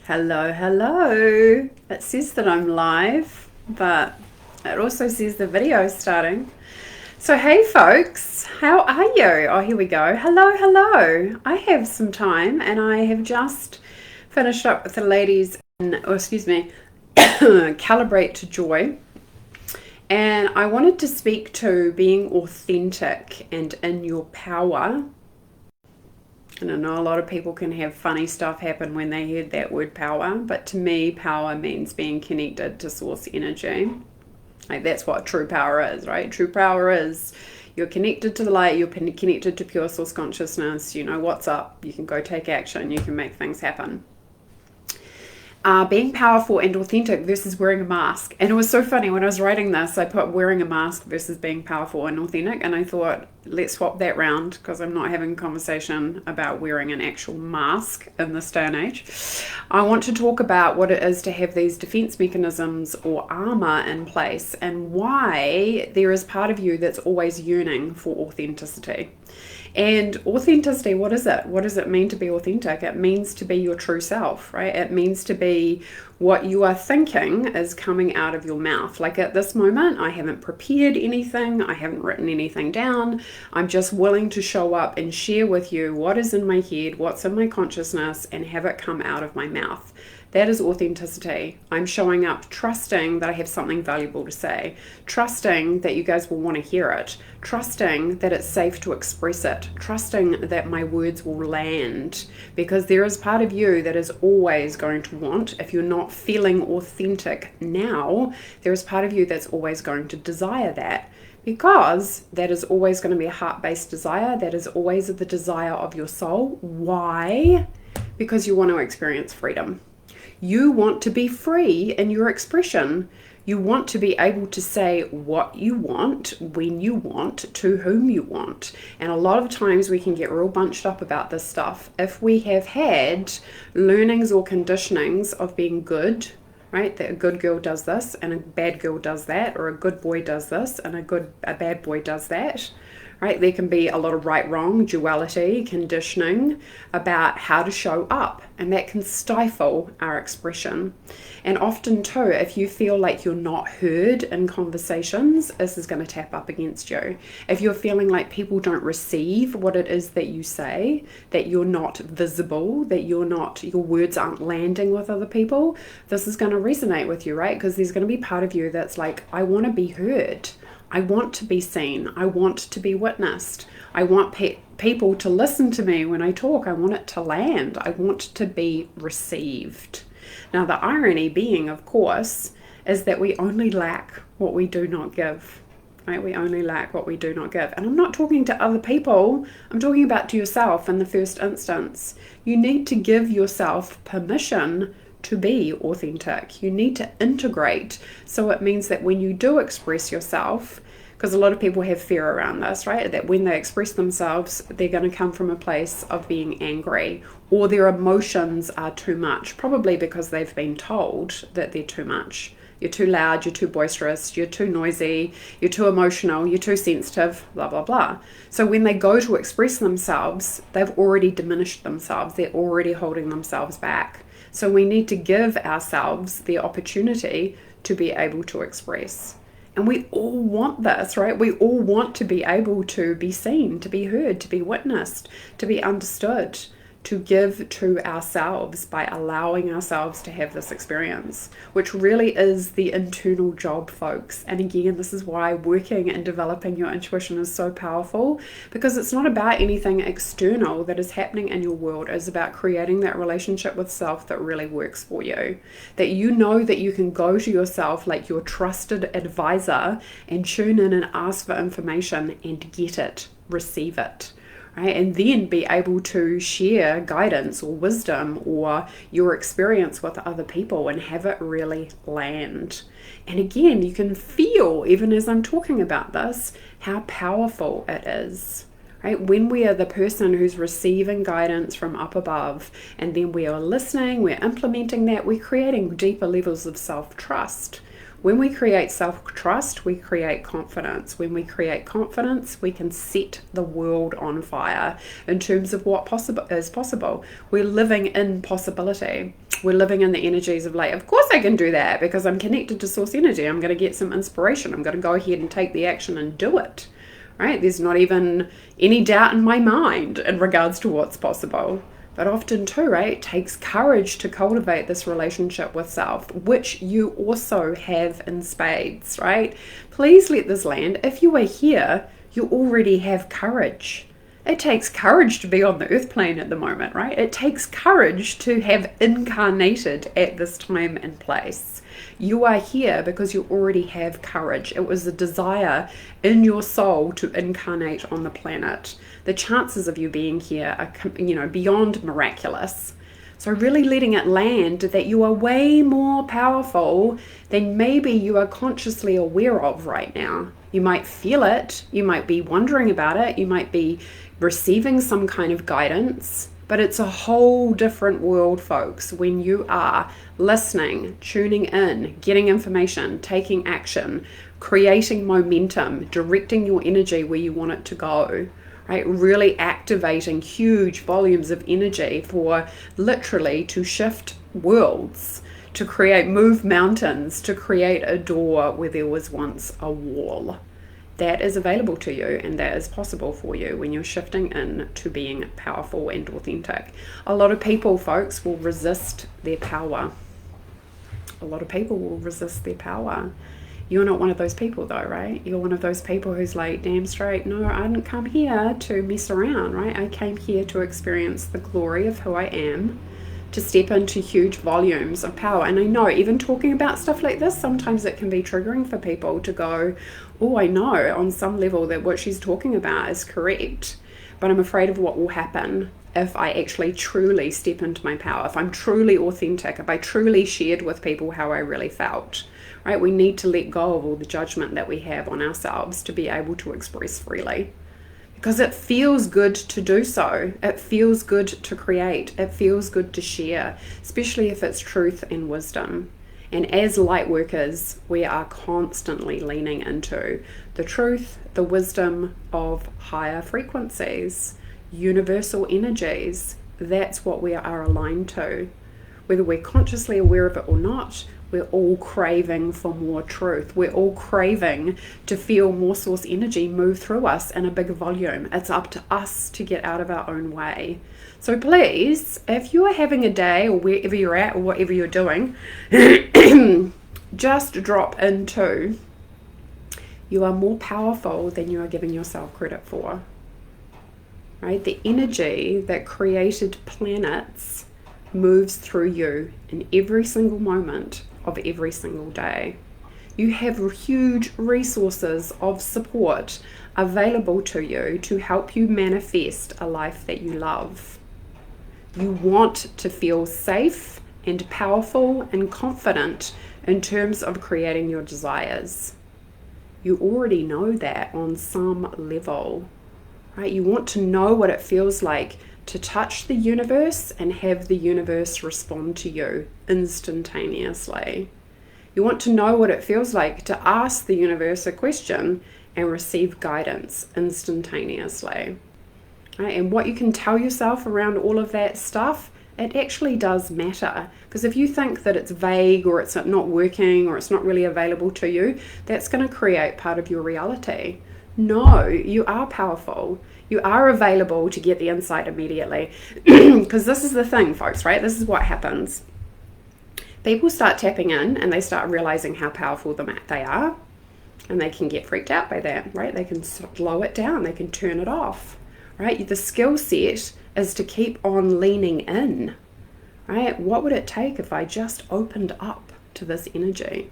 Hello, hello. It says that I'm live, but it also says the video is starting. So, hey folks, how are you? Oh, here we go. Hello, hello. I have some time and I have just finished up with the ladies Calibrate to Joy. And I wanted to speak to being authentic and in your power. And I know a lot of people can have funny stuff happen when they hear that word power, but to me, power means being connected to source energy. Like that's what true power is, right? True power is you're connected to the light, you're connected to pure source consciousness, you know what's up, you can go take action, you can make things happen. Being powerful and authentic versus wearing a mask. And it was so funny when I was writing this, I put wearing a mask versus being powerful and authentic. And I thought, let's swap that round because I'm not having a conversation about wearing an actual mask in this day and age. I want to talk about what it is to have these defense mechanisms or armor in place and why there is part of you that's always yearning for authenticity. And authenticity, what is it? What does it mean to be authentic? It means to be your true self, right? It means to be what you are thinking is coming out of your mouth. Like at this moment, I haven't prepared anything. I haven't written anything down. I'm just willing to show up and share with you what is in my head, what's in my consciousness, and have it come out of my mouth. That is authenticity. I'm showing up trusting that I have something valuable to say, trusting that you guys will want to hear it, trusting that it's safe to express it, trusting that my words will land, because there is part of you that is always going to want, if you're not feeling authentic now, there is part of you that's always going to desire that. Because that is always going to be a heart-based desire. That is always the desire of your soul. Why? Because you want to experience freedom. You want to be free in your expression. You want to be able to say what you want, when you want, to whom you want. And a lot of times we can get real bunched up about this stuff if we have had learnings or conditionings of being good, right? That a good girl does this and a bad girl does that, or a good boy does this and a bad boy does that. Right? There can be a lot of right-wrong duality, conditioning about how to show up, and that can stifle our expression. And often too, if you feel like you're not heard in conversations, this is going to tap up against you. If you're feeling like people don't receive what it is that you say, that you're not visible, that your words aren't landing with other people, this is going to resonate with you, right? Because there's going to be part of you that's like, I want to be heard. I want to be seen. I want to be witnessed. I want people to listen to me when I talk. I want it to land. I want to be received. Now, the irony being, of course, is that we only lack what we do not give. Right? We only lack what we do not give. And I'm not talking to other people. I'm talking about to yourself in the first instance. You need to give yourself permission to be authentic. You need to integrate. So it means that when you do express yourself, because a lot of people have fear around this, right? That when they express themselves, they're going to come from a place of being angry, or their emotions are too much, probably because they've been told that they're too much. You're too loud, you're too boisterous, you're too noisy, you're too emotional, you're too sensitive, blah, blah, blah. So when they go to express themselves, they've already diminished themselves. They're already holding themselves back. So we need to give ourselves the opportunity to be able to express. And we all want this, right? We all want to be able to be seen, to be heard, to be witnessed, to be understood, to give to ourselves by allowing ourselves to have this experience, which really is the internal job, folks. And again, this is why working and developing your intuition is so powerful, because it's not about anything external that is happening in your world. It's about creating that relationship with self that really works for you, that you know that you can go to yourself like your trusted advisor and tune in and ask for information and get it, receive it. Right? And then be able to share guidance or wisdom or your experience with other people and have it really land. And again, you can feel, even as I'm talking about this, how powerful it is. Right? When we are the person who's receiving guidance from up above, and then we are listening, we're implementing that, we're creating deeper levels of self-trust. When we create self-trust, we create confidence. When we create confidence, we can set the world on fire in terms of what is possible. We're living in possibility. we're living in the energies of like, of course I can do that because I'm connected to source energy. I'm going to get some inspiration. I'm going to go ahead and take the action and do it, right? There's not even any doubt in my mind in regards to what's possible. But often too, right, it takes courage to cultivate this relationship with self, which you also have in spades, right? Please let this land. If you are here, you already have courage. It takes courage to be on the earth plane at the moment, right? It takes courage to have incarnated at this time and place. You are here because you already have courage. It was a desire in your soul to incarnate on the planet. The chances of you being here are, beyond miraculous. So really letting it land that you are way more powerful than maybe you are consciously aware of right now. You might feel it. You might be wondering about it. You might be receiving some kind of guidance. But it's a whole different world, folks, when you are listening, tuning in, getting information, taking action, creating momentum, directing your energy where you want it to go, right? Really activating huge volumes of energy for literally to shift worlds, to move mountains, to create a door where there was once a wall. That is available to you, and that is possible for you when you're shifting in to being powerful and authentic. A lot of people, folks, will resist their power. A lot of people will resist their power. You're not one of those people though, right? You're one of those people who's like, damn straight, no, I didn't come here to mess around, right? I came here to experience the glory of who I am, to step into huge volumes of power. And I know even talking about stuff like this, sometimes it can be triggering for people to go, oh, I know on some level that what she's talking about is correct, but I'm afraid of what will happen if I actually truly step into my power, if I'm truly authentic, if I truly shared with people how I really felt, right? We need to let go of all the judgment that we have on ourselves to be able to express freely. Because it feels good to do so. It feels good to create. It feels good to share, especially if it's truth and wisdom. And as light workers, we are constantly leaning into the truth, the wisdom of higher frequencies, universal energies. That's what we are aligned to. Whether we're consciously aware of it or not, we're all craving for more truth. We're all craving to feel more source energy move through us in a bigger volume. It's up to us to get out of our own way. So please, if you are having a day or wherever you're at or whatever you're doing, just drop into you are more powerful than you are giving yourself credit for. Right? The energy that created planets moves through you in every single moment of every single day. You have huge resources of support available to you to help you manifest a life that you love. You want to feel safe and powerful and confident in terms of creating your desires. You already know that on some level, right? You want to know what it feels like to touch the universe and have the universe respond to you instantaneously. You want to know what it feels like to ask the universe a question and receive guidance instantaneously. Right? And what you can tell yourself around all of that stuff, it actually does matter. Because if you think that it's vague or it's not working or it's not really available to you, that's going to create part of your reality. No, you are powerful. You are available to get the insight immediately. Because this is the thing, folks, right? This is what happens. People start tapping in and they start realizing how powerful they are. And they can get freaked out by that, right? They can slow it down. They can turn it off, right? The skill set is to keep on leaning in, right? What would it take if I just opened up to this energy?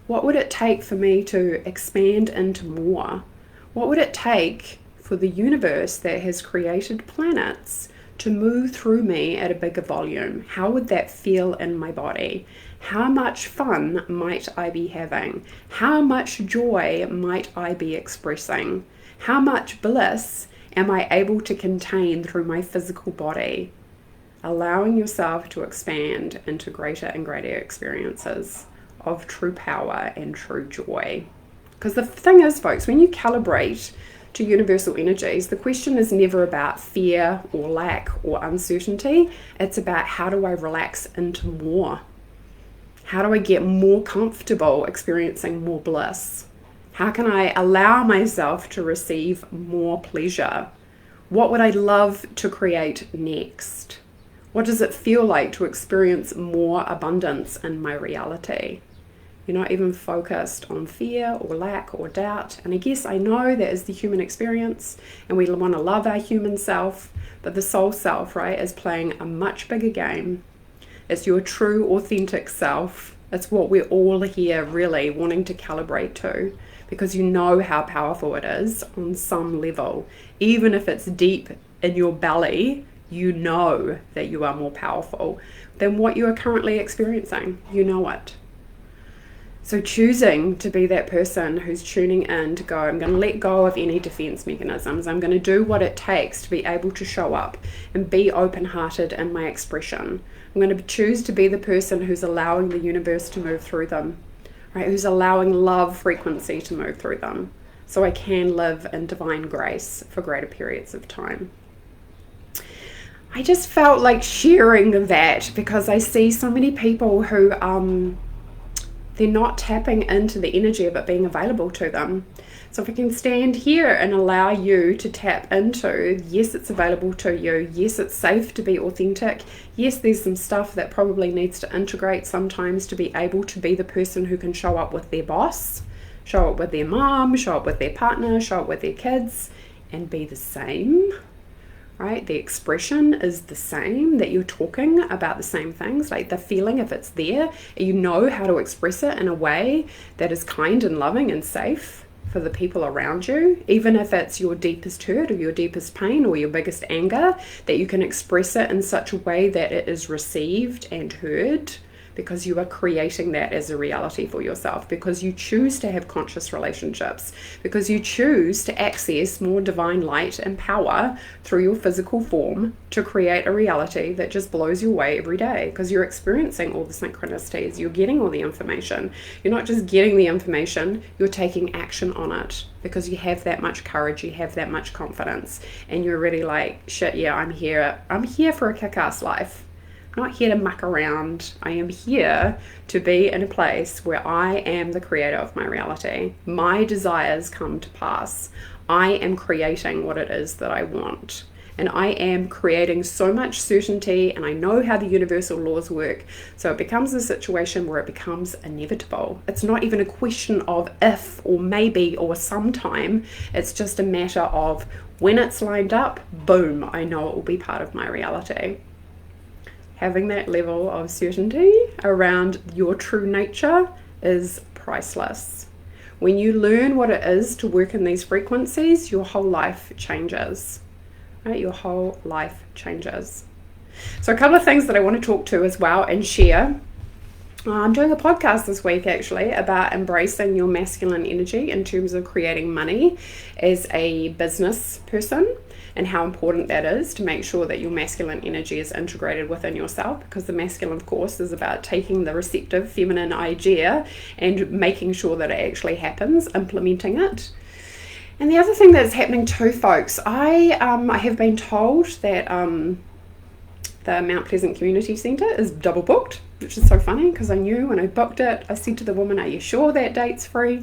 What would it take for me to expand into more? What would it take for the universe that has created planets to move through me at a bigger volume? How would that feel in my body? How much fun might I be having? How much joy might I be expressing? How much bliss am I able to contain through my physical body? Allowing yourself to expand into greater and greater experiences of true power and true joy. Because the thing is, folks, when you calibrate to universal energies, the question is never about fear or lack or uncertainty. It's about, how do I relax into more? How do I get more comfortable experiencing more bliss? How can I allow myself to receive more pleasure? What would I love to create next? What does it feel like to experience more abundance in my reality? You're not even focused on fear or lack or doubt. And I guess I know that is the human experience, and we want to love our human self, but the soul self, right, is playing a much bigger game. It's your true, authentic self. It's what we're all here really wanting to calibrate to, because you know how powerful it is on some level. Even if it's deep in your belly, you know that you are more powerful than what you are currently experiencing. You know it. So choosing to be that person who's tuning in to go, I'm going to let go of any defense mechanisms. I'm going to do what it takes to be able to show up and be open-hearted in my expression. I'm going to choose to be the person who's allowing the universe to move through them, right? Who's allowing love frequency to move through them, so I can live in divine grace for greater periods of time. I just felt like sharing that because I see so many people who they're not tapping into the energy of it being available to them. So if I can stand here and allow you to tap into, yes, it's available to you. Yes, it's safe to be authentic. Yes, there's some stuff that probably needs to integrate sometimes to be able to be the person who can show up with their boss, show up with their mom, show up with their partner, show up with their kids, and be the same. Right? The expression is the same, that you're talking about the same things, like the feeling, if it's there, you know how to express it in a way that is kind and loving and safe for the people around you, even if it's your deepest hurt or your deepest pain or your biggest anger, that you can express it in such a way that it is received and heard, because you are creating that as a reality for yourself, because you choose to have conscious relationships, because you choose to access more divine light and power through your physical form to create a reality that just blows you away every day, because you're experiencing all the synchronicities, you're getting all the information. You're not just getting the information, you're taking action on it, because you have that much courage, you have that much confidence, and you're really like, shit, yeah, I'm here for a kick-ass life. Not here to muck around. I am here to be in a place where I am the creator of my reality. My desires come to pass. I am creating what it is that I want. And I am creating so much certainty, and I know how the universal laws work. So it becomes a situation where it becomes inevitable. It's not even a question of if or maybe or sometime. It's just a matter of when it's lined up, boom, I know it will be part of my reality. Having that level of certainty around your true nature is priceless. When you learn what it is to work in these frequencies, your whole life changes. Right? Your whole life changes. So a couple of things that I want to talk to as well and share. I'm doing a podcast this week actually about embracing your masculine energy in terms of creating money as a business person, and how important that is to make sure that your masculine energy is integrated within yourself, because the masculine, of course, is about taking the receptive feminine idea and making sure that it actually happens, implementing it. And the other thing that's happening too, folks, I have been told that the Mount Pleasant Community Centre is double booked, which is so funny because I knew when I booked it, I said to the woman, are you sure that date's free?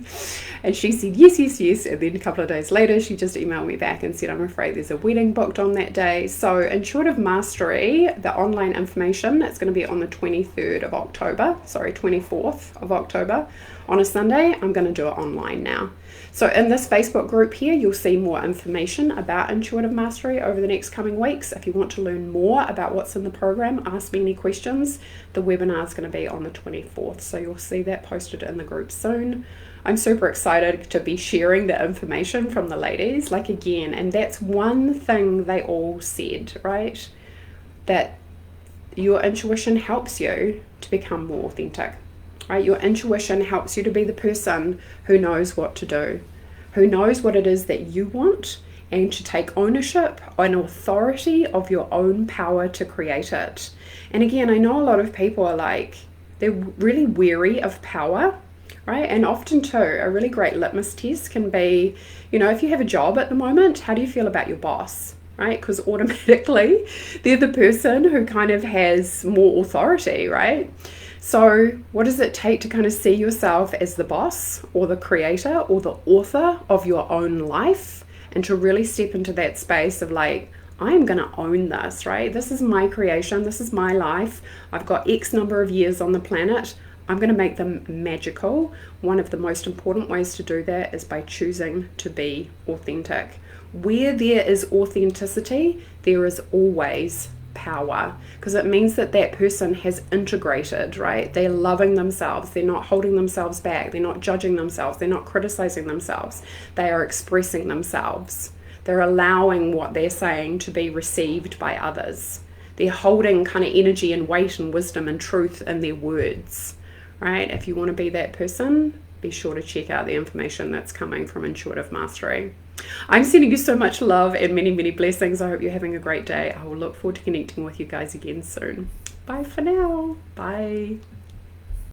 And she said, yes, yes, yes. And then a couple of days later, she just emailed me back and said, I'm afraid there's a wedding booked on that day. So Intuitive Mastery, the online information, it's going to be on the 24th of October on a Sunday. I'm going to do it online now. So in this Facebook group here, you'll see more information about Intuitive Mastery over the next coming weeks. If you want to learn more about what's in the program, ask me any questions. The webinar is going to be on the 24th, so you'll see that posted in the group soon. I'm super excited to be sharing the information from the ladies, like again, and that's one thing they all said, right? That your intuition helps you to become more authentic. Right? Your intuition helps you to be the person who knows what to do, who knows what it is that you want, and to take ownership and authority of your own power to create it. And again, I know a lot of people are like, they're really weary of power. right? And often, too, a really great litmus test can be, if you have a job at the moment, how do you feel about your boss? Right? Because automatically they're the person who kind of has more authority, right? So, what does it take to kind of see yourself as the boss or the creator or the author of your own life, and to really step into that space of like, I'm going to own this, right? This is my creation. This is my life. I've got X number of years on the planet. I'm going to make them magical. One of the most important ways to do that is by choosing to be authentic. Where there is authenticity, there is always power, because it means that that person has integrated, right? They're loving themselves. They're not holding themselves back. They're not judging themselves. They're not criticizing themselves. They are expressing themselves. They're allowing what they're saying to be received by others. They're holding kind of energy and weight and wisdom and truth in their words, right? If you want to be that person, be sure to check out the information that's coming from Intuitive Mastery. I'm sending you so much love and many, many blessings. I hope you're having a great day. I will look forward to connecting with you guys again soon. Bye for now. Bye.